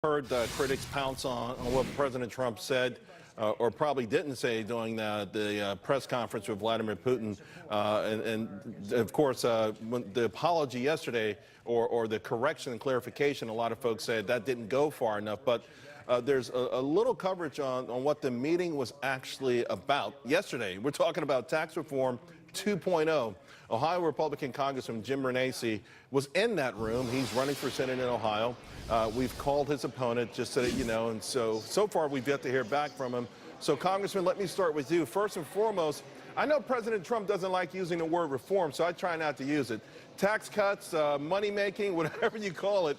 Heard critics pounce on what President Trump said, or probably didn't say during the press conference with Vladimir Putin. And of course, when the apology yesterday, or the correction and clarification, a lot of folks said that didn't go far enough. But there's a little coverage on what the meeting was actually about yesterday. We're talking about tax reform 2.0. Ohio Republican Congressman Jim Renacci was in that room. He's running for Senate in Ohio. We've called his opponent, just so that you know, and so far we've yet to hear back from him. So, Congressman, let me start with you. First and foremost, I know President Trump doesn't like using the word reform, so I try not to use it. Tax cuts, money making, whatever you call it.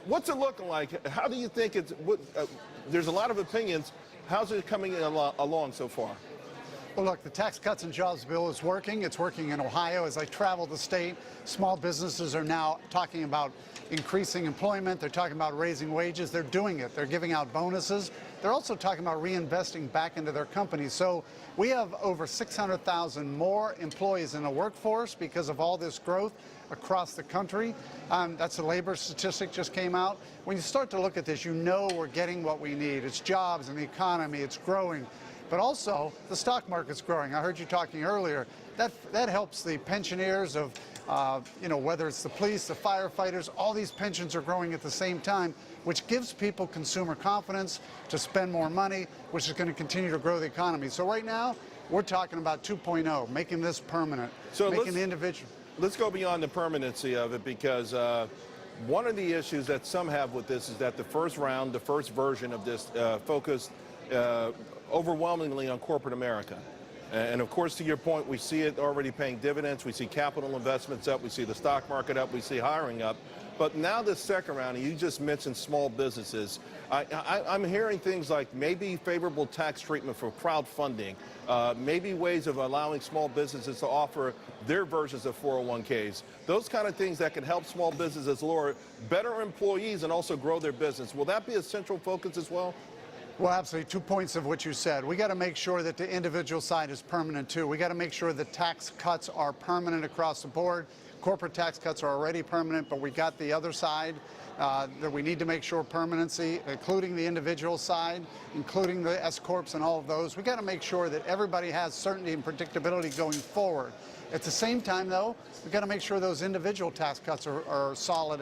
What's it looking like? How do you think it's? There's a lot of opinions. How's it coming along so far? Well, look, the Tax Cuts and Jobs bill is working. It's working in Ohio. As I travel the state, small businesses are now talking about increasing employment. They're talking about raising wages. They're doing it. They're giving out bonuses. They're also talking about reinvesting back into their companies. So we have over 600,000 more employees in the workforce because of all this growth across the country. That's a labor statistic just came out. When you start to look at this, you know we're getting what we need. It's jobs and the economy. It's growing. But also, the stock market's growing. I heard you talking earlier. That helps the pensioners of, whether it's the police, the firefighters, all these pensions are growing at the same time, which gives people consumer confidence to spend more money, which is going to continue to grow the economy. So right now, we're talking about 2.0, making this permanent, so making the individual. Let's go beyond the permanency of it, because one of the issues that some have with this is that the first version of this focused overwhelmingly on corporate America. And of course, to your point, we see it already paying dividends. We see capital investments up. We see the stock market up. We see hiring up. But now this second round, and you just mentioned small businesses, I'm hearing things like maybe favorable tax treatment for crowdfunding, maybe ways of allowing small businesses to offer their versions of 401ks, those kind of things that can help small businesses lure better employees and also grow their business. Will that be a central focus as well? Well, absolutely. 2 points of what you said. We got to make sure that the individual side is permanent, too. We got to make sure that tax cuts are permanent across the board. Corporate tax cuts are already permanent, but we got the other side that we need to make sure permanency, including the individual side, including the S-corps and all of those. We got to make sure that everybody has certainty and predictability going forward. At the same time, though, we've got to make sure those individual tax cuts are solid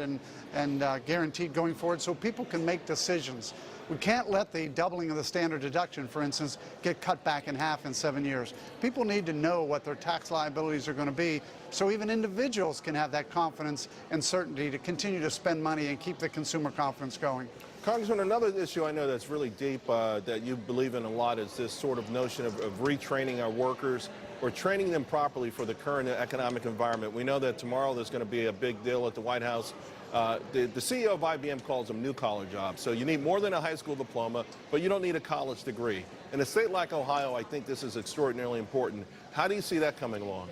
and guaranteed going forward so people can make decisions. We can't let the doubling of the standard deduction, for instance, get cut back in half in 7 years. People need to know what their tax liabilities are going to be so even individuals can have that confidence and certainty to continue to spend money and keep the consumer confidence going. Congressman, another issue I know that's really deep that you believe in a lot is this sort of notion of retraining our workers or training them properly for the current economic environment. We know that tomorrow there's going to be a big deal at the White House. The CEO of IBM calls them new-collar jobs. So you need more than a high school diploma, but you don't need a college degree. In a state like Ohio, I think this is extraordinarily important. How do you see that coming along?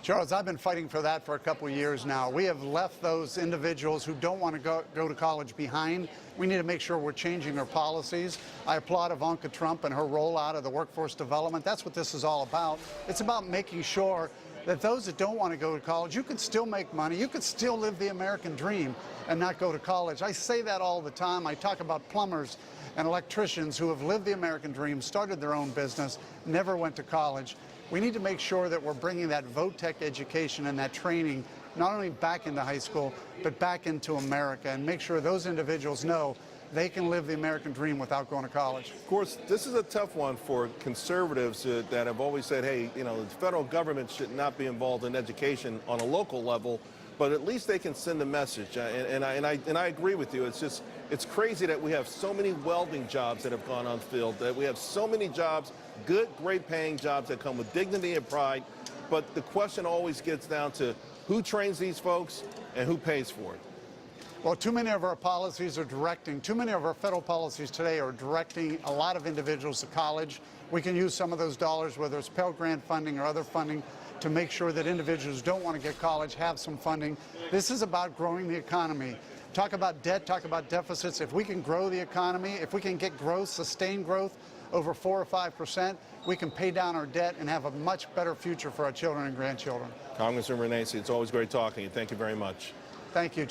Charles, I've been fighting for that for a couple of years now. We have left those individuals who don't want to go to college behind. We need to make sure we're changing our policies. I applaud Ivanka Trump and her rollout of the workforce development. That's what this is all about. It's about making sure that those that don't want to go to college, you could still make money. You could still live the American dream and not go to college. I say that all the time. I talk about plumbers and electricians who have lived the American dream, started their own business, never went to college. We need to make sure that we're bringing that vote-tech education and that training not only back into high school, but back into America, and make sure those individuals know they can live the American dream without going to college. Of course, this is a tough one for conservatives that have always said, hey, the federal government should not be involved in education on a local level, but at least they can send a message. And I agree with you. It's crazy that we have so many welding jobs that have gone unfilled, that we have so many jobs, good, great paying jobs that come with dignity and pride. But the question always gets down to who trains these folks and who pays for it. Well, too many of our policies are too many of our federal policies today are directing a lot of individuals to college. We can use some of those dollars, whether it's Pell Grant funding or other funding, to make sure that individuals who don't want to get college have some funding. This is about growing the economy. Talk about debt, talk about deficits. If we can grow the economy, if we can get growth, sustained growth over 4 or 5%, we can pay down our debt and have a much better future for our children and grandchildren. Congressman Renacci, it's always great talking to you. Thank you very much. Thank you.